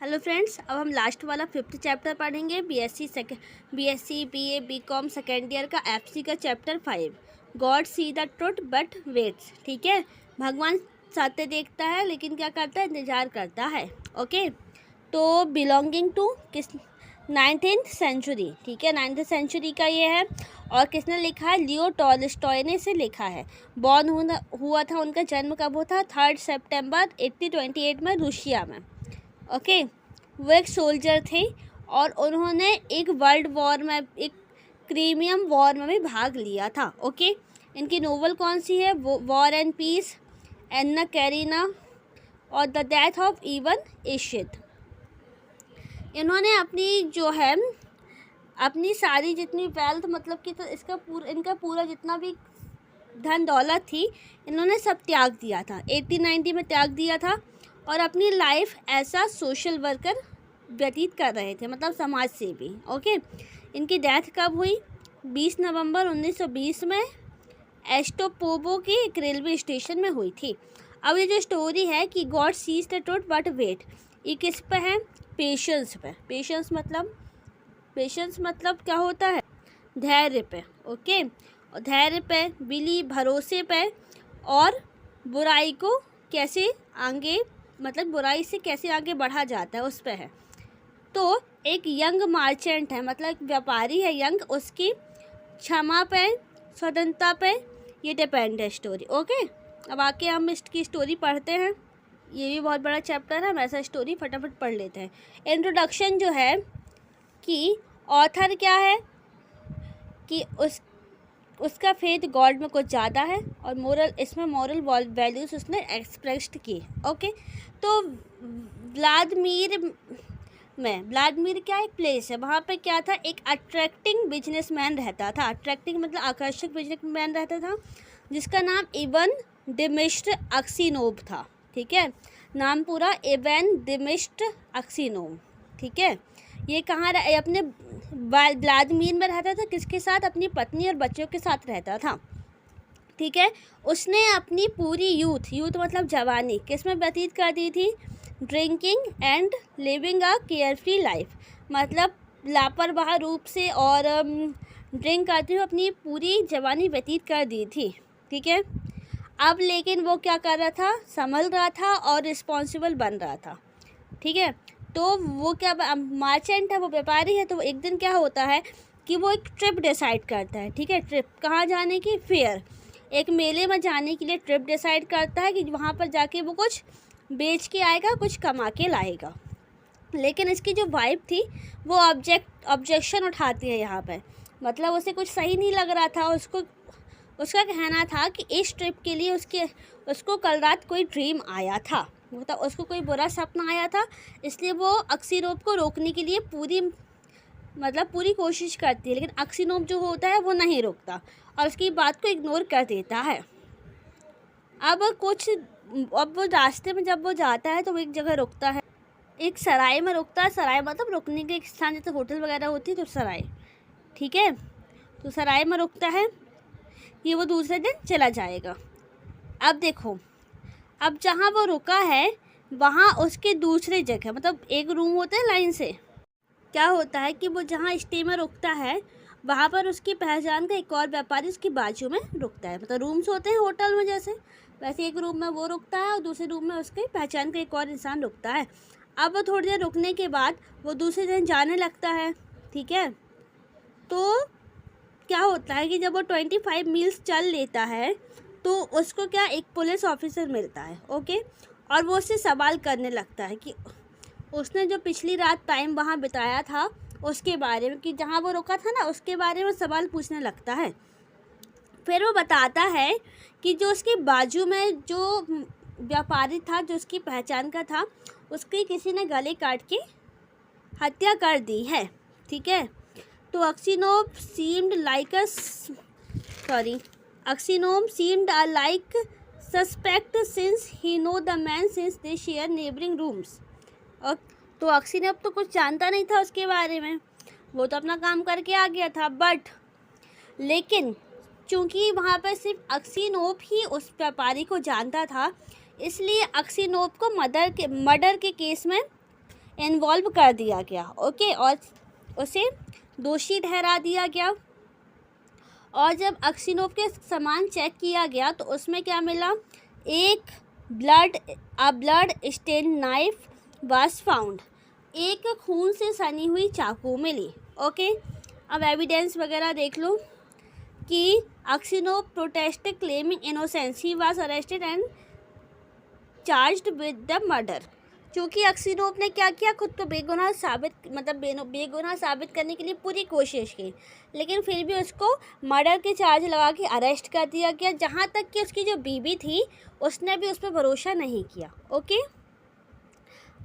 Hello friends, अब हम last वाला 5th चैप्टर पढ़ेंगे। BSc BA BCom second year का एफसी का chapter 5, God see the truth but waits. ठीक है, भगवान सत्य देखता है लेकिन क्या करता है, इंतज़ार करता है। ओके, तो बिलोंगिंग टू किस 19th सेंचुरी। ठीक है, 9th सेंचुरी का ये है और किसने लिखा है, लियो टॉलस्टॉय ने इसे लिखा है। बॉर्न हुआ था, उनका जन्म कब हुआ था, 3 सितंबर 1828 में रूसिया में। ओके, वो एक सोल्जर थे और उन्होंने एक वर्ल्ड वॉर में, एक क्रीमियम वॉर में भी भाग लिया था। ओके, इनकी नोवेल कौन सी है, वो वॉर एंड पीस, एन्ना कैरिना और द डेथ ऑफ इवन एशियड। इन्होंने अपनी जो है अपनी सारी जितनी वेल्थ, मतलब कि तो इनका पूरा जितना भी धन दौलत थी, इन्होंने सब त्याग दिया था। 1890 में त्याग दिया था और अपनी लाइफ ऐसा सोशल वर्कर व्यतीत कर रहे थे, मतलब समाज सेवी। ओके, इनकी डेथ कब हुई, 20 नवंबर 1920 में एस्टोपोवो के एक रेलवे स्टेशन में हुई थी। अब ये जो स्टोरी है कि God sees the truth but wait, ये किस पे है, पेशेंस पे। पेशेंस मतलब क्या होता है, धैर्य पे। ओके, और धैर्य पे, भरोसे पे, और बुराई को कैसे आगे, मतलब बुराई से कैसे आगे बढ़ा जाता है, उस पे है। तो एक यंग मार्चेंट है, मतलब एक व्यापारी है यंग, उसकी क्षमा पे, स्वतंत्रता पे ये डिपेंड है स्टोरी। ओके, अब आके हम इसकी स्टोरी पढ़ते हैं। ये भी बहुत बड़ा चैप्टर है, हम ऐसा स्टोरी फटाफट पढ़ लेते हैं। इंट्रोडक्शन जो है कि ऑथर क्या है कि उसका फेथ गॉड में कुछ ज़्यादा है और इसमें मॉरल वैल्यूज़ उसने एक्सप्रेस्ड की। ओके, तो व्लादिमीर क्या एक प्लेस है, वहाँ पे क्या था, एक अट्रैक्टिंग बिजनेसमैन रहता था। अट्रैक्टिंग मतलब आकर्षक बिजनेसमैन रहता था, जिसका नाम इवन डिमिट्र अक्सीनोव था। ठीक है, नाम पूरा इवन डिमिट्र अक्सीनोव। ठीक है, ये कहाँ अपने व्लादिमीर में रहता था, किसके साथ, अपनी पत्नी और बच्चों के साथ रहता था। ठीक है, उसने अपनी पूरी यूथ मतलब जवानी किस में व्यतीत कर दी थी, drinking and living a carefree life, मतलब लापरवाह रूप से और ड्रिंक करते हुए अपनी पूरी जवानी व्यतीत कर दी थी। ठीक है, अब लेकिन वो क्या कर रहा था, संभल रहा था और रिस्पॉन्सिबल बन रहा था। ठीक है, तो वो क्या, मार्चेंट है, वो व्यापारी है। तो एक दिन क्या होता है कि वो एक ट्रिप डिसाइड करता है। ठीक है, ट्रिप कहाँ जाने की, फेयर, एक मेले में जाने के लिए ट्रिप डिसाइड करता है कि वहाँ पर जाके वो कुछ बेच के आएगा, कुछ कमा के लाएगा। लेकिन इसकी जो वाइफ थी वो ऑब्जेक्शन उठाती है यहाँ पे, मतलब उसे कुछ सही नहीं लग रहा था। उसका कहना था कि इस ट्रिप के लिए उसको कल रात कोई ड्रीम आया था, मतलब उसको कोई बुरा सपना आया था, इसलिए वो अक्सीनोव को रोकने के लिए पूरी कोशिश करती है। लेकिन अक्सीनोव जो होता है वो नहीं रुकता और उसकी बात को इग्नोर कर देता है। अब वो रास्ते में जब वो जाता है तो वो एक जगह रुकता है, एक सराय में रुकता है। सराय मतलब रुकने के एक स्थान, जैसे होटल वगैरह होती है तो सराय। ठीक है, तो सराय में रुकता है, ये वो दूसरे दिन चला जाएगा। अब देखो, अब जहाँ वो रुका है वहाँ उसके दूसरे जगह, मतलब एक रूम होता है लाइन से, क्या होता है कि वो जहाँ स्टे में रुकता है वहाँ पर उसकी पहचान का एक और व्यापारी उसकी बाजू में रुकता है। मतलब रूम्स होते हैं होटल में जैसे, वैसे एक रूम में वो रुकता है और दूसरे रूम में उसकी पहचान का एक और इंसान रुकता है। अब वो थोड़ी देर रुकने के बाद वो दूसरे दिन जाने लगता है। ठीक है, तो क्या होता है कि जब वो 25 मील्स चल लेता है तो उसको क्या, एक पुलिस ऑफिसर मिलता है। ओके, और वो उससे सवाल करने लगता है कि उसने जो पिछली रात टाइम वहाँ बिताया था उसके बारे में, कि जहाँ वो रुका था ना उसके बारे में सवाल पूछने लगता है। फिर वो बताता है कि जो उसके बाजू में जो व्यापारी था, जो उसकी पहचान का था, उसकी किसी ने गले काट के हत्या कर दी है। ठीक है, तो Aksionov seemed like suspect since he know the man since they share neighbouring rooms. और तो अक्सीनोव तो कुछ जानता नहीं था उसके बारे में, वो तो अपना काम करके आ गया था। लेकिन चूँकि वहाँ पर सिर्फ अक्सीनोव ही उस व्यापारी को जानता था, इसलिए अक्सीनोव को मर्डर के केस में इन्वॉल्व कर दिया गया। ओके, और उसे दोषी ठहरा दिया गया। और जब अक्सिनोव के सामान चेक किया गया तो उसमें क्या मिला, एक blood stain knife was found, एक खून से सनी हुई चाकू मिली। ओके, अब एविडेंस वगैरह देख लो कि Aksionov protested claiming innocence, he was arrested and charged with the murder. क्योंकि अक्सिनोव ने क्या किया, खुद को बेगुनाह साबित करने के लिए पूरी कोशिश की, लेकिन फिर भी उसको मर्डर के चार्ज लगा के अरेस्ट कर दिया गया। जहाँ तक कि उसकी जो बीवी थी उसने भी उस पर भरोसा नहीं किया। ओके,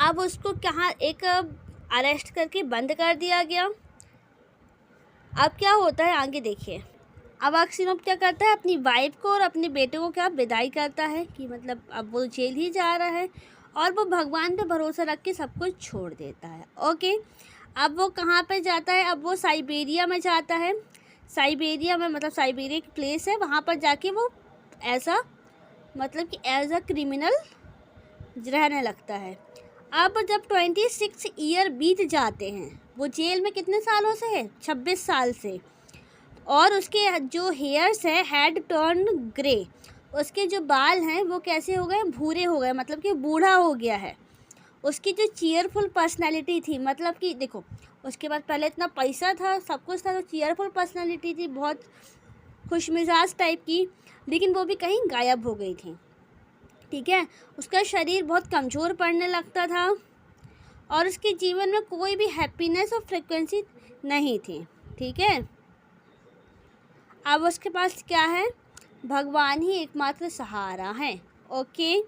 अब उसको कहाँ एक अरेस्ट करके बंद कर दिया गया। अब क्या होता है आगे देखिए। अब अक्सिनोव क्या करता है, अपनी वाइफ को और अपने बेटे को क्या विदाई करता है कि मतलब अब वो जेल ही जा रहा है, और वो भगवान पे भरोसा रख के सब कुछ छोड़ देता है। ओके, अब वो कहाँ पे जाता है, अब वो साइबेरिया में जाता है। साइबेरिया में मतलब साइबेरिया की प्लेस है, वहाँ पर जाके वो ऐसा मतलब कि एज अ क्रिमिनल रहने लगता है। अब जब 26 ईयर बीत जाते हैं, वो जेल में कितने सालों से है, 26 साल से, और उसके जो हेयर्स है हैड टर्न ग्रे, उसके जो बाल हैं वो कैसे हो गए, भूरे हो गए, मतलब कि बूढ़ा हो गया है। उसकी जो चीयरफुल पर्सनालिटी थी, मतलब कि देखो उसके बाद पहले इतना पैसा था, सब कुछ था, तो चीयरफुल पर्सनालिटी थी, बहुत खुशमिजाज टाइप की, लेकिन वो भी कहीं गायब हो गई थी। ठीक है, उसका शरीर बहुत कमज़ोर पड़ने लगता था, और उसके जीवन में कोई भी हैप्पीनेस और फ्रिक्वेंसी नहीं थी। ठीक है, अब उसके पास क्या है, भगवान ही एकमात्र सहारा है। ओके,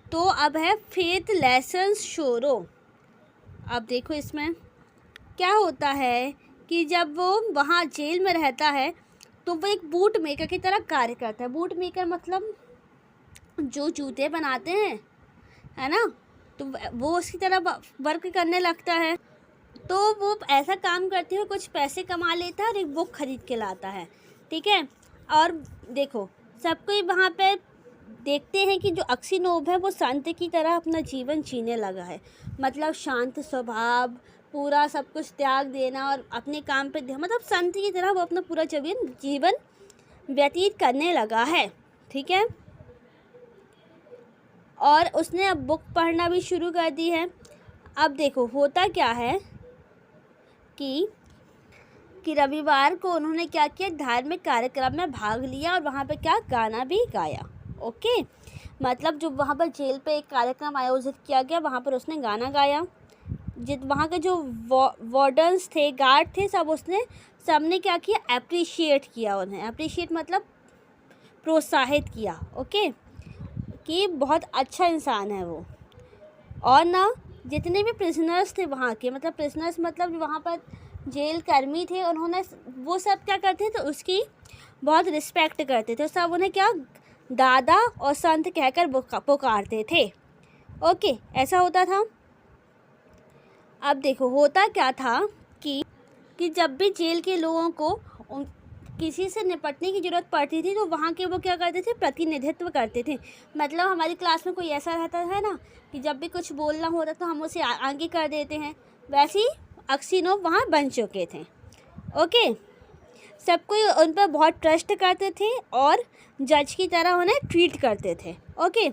तो अब है फेथ लेसन्स शोरो। अब देखो इसमें क्या होता है कि जब वो वहाँ जेल में रहता है तो वो एक बूट मेकर की तरह कार्य करता है। बूट मेकर मतलब जो जूते बनाते हैं, है ना, तो वो उसकी तरह वर्क करने लगता है। तो वो ऐसा काम करते हुए कुछ पैसे कमा लेता है और एक बुक खरीद के लाता है। ठीक है, और देखो सब कोई वहाँ पे देखते हैं कि जो अक्सिनोव है वो संत की तरह अपना जीवन जीने लगा है, मतलब शांत स्वभाव, पूरा सब कुछ त्याग देना और अपने काम पे मतलब संत की तरह वो अपना पूरा जीवन व्यतीत करने लगा है। ठीक है, और उसने अब बुक पढ़ना भी शुरू कर दी है। अब देखो होता क्या है कि रविवार को उन्होंने क्या किया, धार्मिक कार्यक्रम में भाग लिया और वहाँ पे क्या गाना भी गाया। ओके, मतलब जो वहाँ पर जेल पे एक कार्यक्रम आयोजित किया गया, वहाँ पर उसने गाना गाया। वहाँ के जो वार्डन्स थे, गार्ड थे, सबने क्या किया, अप्रिशिएट किया उन्हें। अप्रिशिएट मतलब प्रोत्साहित किया। ओके, कि बहुत अच्छा इंसान है वो। और ना जितने भी प्रिजनर्स थे वहाँ के, मतलब प्रिजनर्स मतलब वहाँ पर जेल कर्मी थे, उन्होंने वो सब क्या करते थे, तो उसकी बहुत रिस्पेक्ट करते थे। सब उन्हें क्या दादा और संत कहकर पुकारते थे। ओके, ऐसा होता था। अब देखो होता क्या था कि जब भी जेल के लोगों को किसी से निपटने की ज़रूरत पड़ती थी तो वहाँ के वो क्या करते थे, प्रतिनिधित्व करते थे। मतलब हमारी क्लास में कोई ऐसा रहता है ना कि जब भी कुछ बोलना होता तो हम उसे आगे कर देते हैं, वैसे ही अक्सिनोव वहाँ बन चुके थे। ओके, सब कोई उन पर बहुत ट्रस्ट करते थे और जज की तरह उन्हें ट्रीट करते थे। ओके,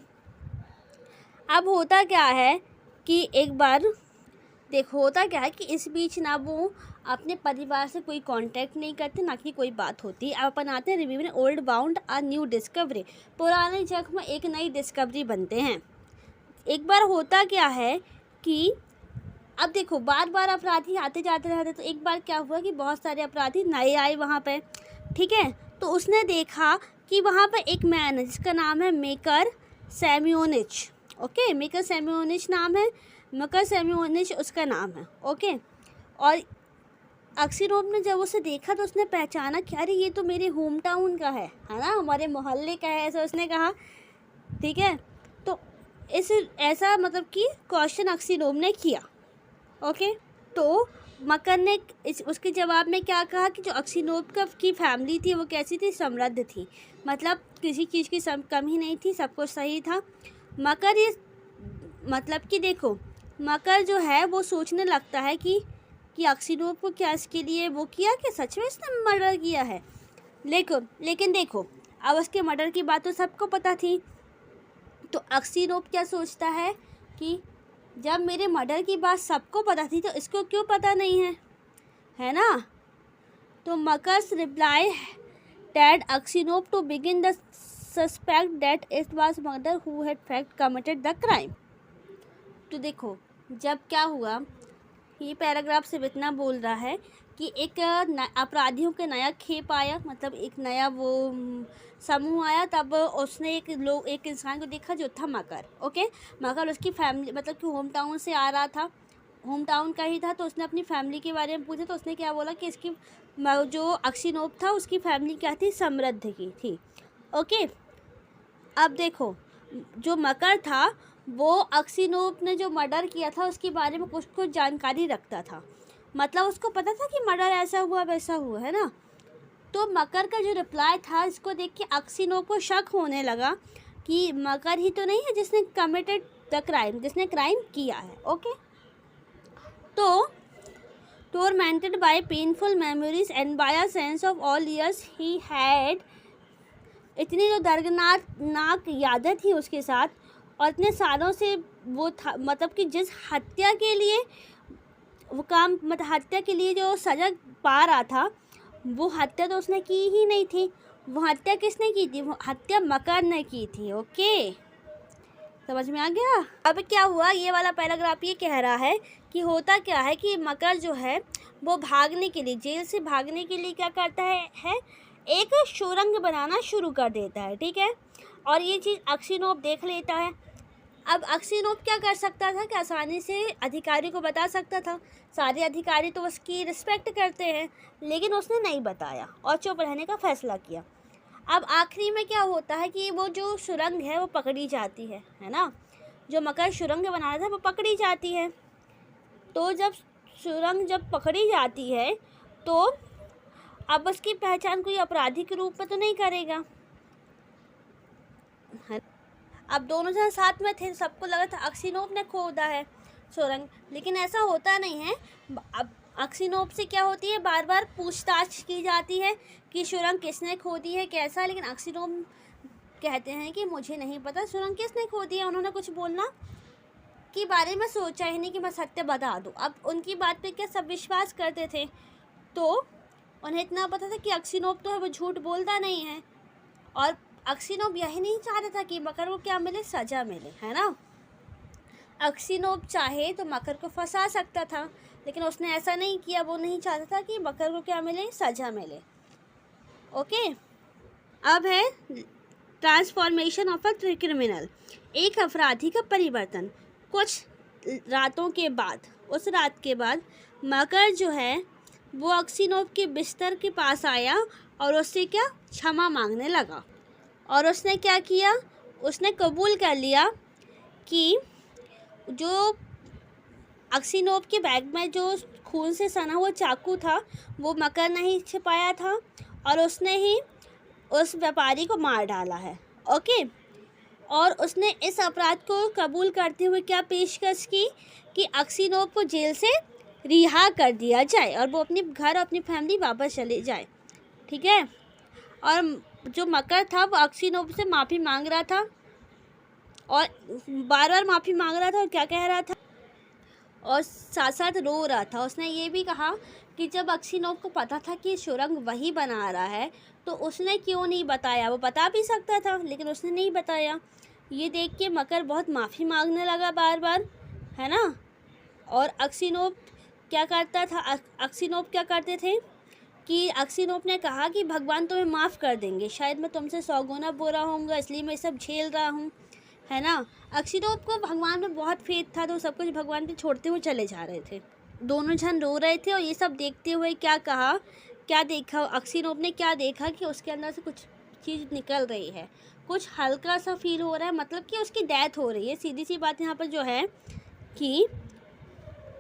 अब होता क्या है कि एक बार देखो होता क्या है कि इस बीच ना वो अपने परिवार से कोई कांटेक्ट नहीं करते, ना कि कोई बात होती। अब अपन आते हैं रिव्यू में old bound a new discovery, पुराने जख्म में एक नई डिस्कवरी बनते हैं। एक बार होता क्या है कि अब देखो बार बार अपराधी आते जाते रहते, तो एक बार क्या हुआ कि बहुत सारे अपराधी नए आए वहाँ पे। ठीक है, तो उसने देखा कि वहाँ पर एक मैन है जिसका नाम है मेकर सेमियोनिच। ओके, मेकर सेमियोनिच नाम है, मेकर सेमियोनिच उसका नाम है। ओके, और अक्सिनोव ने जब उसे देखा तो उसने पहचाना कि अरे ये तो मेरे होम टाउन का है ना, हमारे मोहल्ले का है, ऐसा उसने कहा। ठीक है, तो ऐसा मतलब कि क्वेश्चन अक्सिनोव ने किया। ओके, तो मकर ने उसके जवाब में क्या कहा कि जो अक्सिनोव की फैमिली थी वो कैसी थी, समृद्ध थी, मतलब किसी चीज़ की कमी नहीं थी, सब कुछ सही था। मकर ये मतलब कि देखो मकर जो है वो सोचने लगता है कि अक्सीनोप को क्या इसके लिए वो किया कि सच में इसने मर्डर किया है। लेकिन देखो, अब उसके मर्डर की बात तो सबको पता थी, तो अक्सीनोप क्या सोचता है कि जब मेरे मर्डर की बात सबको पता थी तो इसको क्यों पता नहीं है ना। तो Makar's reply that Aksionov to begin the suspect that it was murder who had fact committed the crime. तो देखो, जब क्या हुआ, ये पैराग्राफ सिर्फ इतना बोल रहा है कि एक अपराधियों के नया खेप आया, मतलब एक नया वो समूह आया। तब उसने एक इंसान को देखा जो था मकर। ओके, मकर उसकी फैमिली मतलब कि होम टाउन से आ रहा था, होम टाउन का ही था। तो उसने अपनी फैमिली के बारे में पूछा, तो उसने क्या बोला कि इसकी जो अक्सीनोप था उसकी फैमिली क्या थी, समृद्ध की थी। ओके, अब देखो, जो मकर था वो अक्सीनोप ने जो मर्डर किया था उसके बारे में कुछ जानकारी रखता था, मतलब उसको पता था कि मर्डर ऐसा हुआ वैसा हुआ, है ना। तो मकर का जो रिप्लाई था, इसको देख के अक्सीनोप को शक होने लगा कि मकर ही तो नहीं है जिसने कमिटेड द क्राइम, जिसने क्राइम किया है। ओके, तो tormented by painful memories and by a sense of all years he had, इतनी जो दर्दनाक यादें थी उसके साथ, और इतने सालों से वो था, मतलब कि जिस हत्या के लिए वो काम, मतलब हत्या के लिए जो सजा पा रहा था, वो हत्या तो उसने की ही नहीं थी। वो हत्या किसने की थी? वो हत्या मकर ने की थी। ओके, समझ में आ गया। अब क्या हुआ, ये वाला पैराग्राफ ये कह रहा है कि होता क्या है कि मकर जो है वो भागने के लिए, जेल से भागने के लिए क्या करता है एक सुरंग बनाना शुरू कर देता है। ठीक है, और ये चीज़ अक्सीनोप देख लेता है। अब अक्सीनोप क्या कर सकता था कि आसानी से अधिकारी को बता सकता था, सारे अधिकारी तो उसकी रिस्पेक्ट करते हैं, लेकिन उसने नहीं बताया और चुप रहने का फैसला किया। अब आखिरी में क्या होता है कि वो जो सुरंग है वो पकड़ी जाती है ना। जो मकर सुरंग बना रहा था वो पकड़ी जाती है। तो जब सुरंग जब पकड़ी जाती है तो अब उसकी पहचान कोई अपराधी के रूप में तो नहीं करेगा। अब दोनों जन साथ में थे, सबको लगा था अक्सीनोप ने खोदा है सुरंग, लेकिन ऐसा होता नहीं है। अब अक्सीनोप से क्या होती है, बार बार पूछताछ की जाती है कि सुरंग किसने खोदी है, कैसा। लेकिन अक्सीनोप कहते हैं कि मुझे नहीं पता सुरंग किसने खोदी है, उन्होंने कुछ बोलना के बारे में सोचा ही नहीं कि मैं सत्य बता दूँ। अब उनकी बात पे क्या सब विश्वास करते थे, तो उन्हें इतना पता था कि अक्सीनोप तो है वो झूठ बोलता नहीं है, और अक्सीनोप यही नहीं चाह रहा था कि मकर को क्या मिले, सज़ा मिले, है ना। अक्सीनोप चाहे तो मकर को फंसा सकता था, लेकिन उसने ऐसा नहीं किया। वो नहीं चाहता था कि मकर को क्या मिले, सज़ा मिले। ओके, अब है ट्रांसफॉर्मेशन ऑफ अ क्रिमिनल, एक अपराधी का परिवर्तन। कुछ रातों के बाद, उस रात के बाद मकर जो है वो अक्सीनोप के बिस्तर के पास आया और उससे क्या क्षमा मांगने लगा। और उसने क्या किया, उसने कबूल कर लिया कि जो अक्सीनोप के बैग में जो खून से सना हुआ चाकू था वो मकर ने ही छिपाया था, और उसने ही उस व्यापारी को मार डाला है। ओके, और उसने इस अपराध को कबूल करते हुए क्या पेशकश की कि अक्सीनोप को जेल से रिहा कर दिया जाए और वो अपने घर और अपनी फैमिली वापस चले जाए। ठीक है, और जो मकर था वो अक्सीनोप से माफ़ी मांग रहा था और बार बार माफ़ी मांग रहा था, और क्या कह रहा था, और साथ साथ रो रहा था। उसने ये भी कहा कि जब अक्सीनोप को पता था कि सुरंग वही बना रहा है तो उसने क्यों नहीं बताया। वो बता भी सकता था लेकिन उसने नहीं बताया। ये देख के मकर बहुत माफ़ी मांगने लगा बार बार, है ना। और अक्सीनोप क्या करता था, अक्सीनोप क्या करते थे कि अक्सीनोप ने कहा कि भगवान तुम्हें माफ़ कर देंगे, शायद मैं तुमसे 100 गुना बुरा होऊंगा इसलिए मैं सब झेल रहा हूँ, है ना। अक्सीनोप को भगवान में बहुत फेथ था, तो सब कुछ भगवान पे छोड़ते हुए चले जा रहे थे। दोनों जन रो रहे थे और ये सब देखते हुए क्या कहा, क्या देखा अक्सीनोप ने, क्या देखा कि उसके अंदर से कुछ चीज़ निकल रही है, कुछ हल्का सा फील हो रहा है, मतलब कि उसकी डेथ हो रही है। सीधी सी बात यहाँ पर जो है कि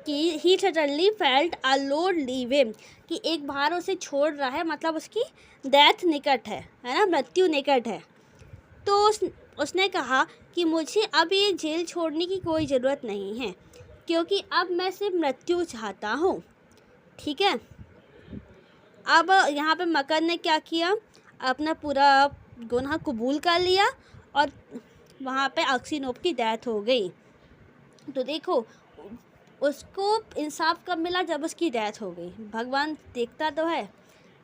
he suddenly felt a load leave him, कि एक भार उसे छोड़ रहा है, मतलब उसकी डेथ निकट है ना, मृत्यु निकट है। तो उसने कहा कि मुझे अब ये जेल छोड़ने की कोई ज़रूरत नहीं है, क्योंकि अब मैं सिर्फ मृत्यु चाहता हूँ। ठीक है, अब यहाँ पे मकर ने क्या किया, अपना पूरा गुनाह कबूल कर लिया और वहाँ पे अक्सीनोब की डेथ हो गई। तो देखो उसको इंसाफ कब मिला, जब उसकी डेथ हो गई। भगवान देखता तो है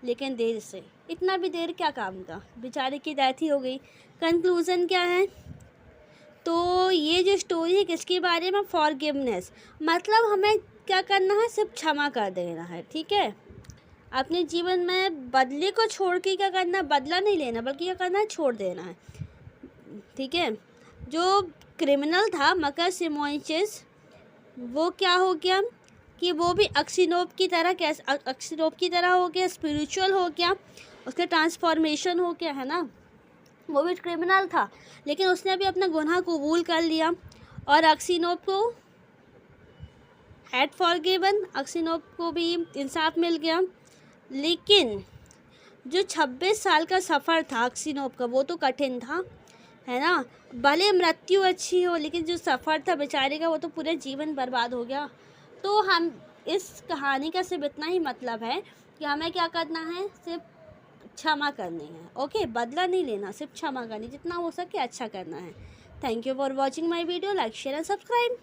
लेकिन देर से, इतना भी देर क्या काम था, बेचारे की डेथ ही हो गई। कंक्लूज़न क्या है, तो ये जो स्टोरी है किसके बारे में, फॉरगिवनेस, मतलब हमें क्या करना है, सिर्फ क्षमा कर देना है। ठीक है, अपने जीवन में बदले को छोड़ के क्या करना, बदला नहीं लेना बल्कि क्या करना है, छोड़ देना है। ठीक है, जो क्रिमिनल था मकर सिमोइचिस, वो क्या हो गया कि वो भी अक्सीनोब की तरह, कैसे अक्सीनोब की तरह हो गया, स्पिरिचुअल हो गया, उसका ट्रांसफॉर्मेशन हो गया, है ना। वो भी क्रिमिनल था लेकिन उसने भी अपना गुनाह कबूल कर लिया और अक्सीनोब को हैड फॉरगिवन, अक्सीनोब को भी इंसाफ मिल गया। लेकिन जो 26 साल का सफ़र था अक्सीनोब का, वो तो कठिन था, है ना। भले मृत्यु अच्छी हो लेकिन जो सफ़र था बेचारे का, वो तो पूरे जीवन बर्बाद हो गया। तो हम इस कहानी का सिर्फ इतना ही मतलब है कि हमें क्या करना है, सिर्फ क्षमा करनी है। ओके, बदला नहीं लेना, सिर्फ क्षमा करनी, जितना हो सके अच्छा करना है। Thank you for watching my video, like share and subscribe.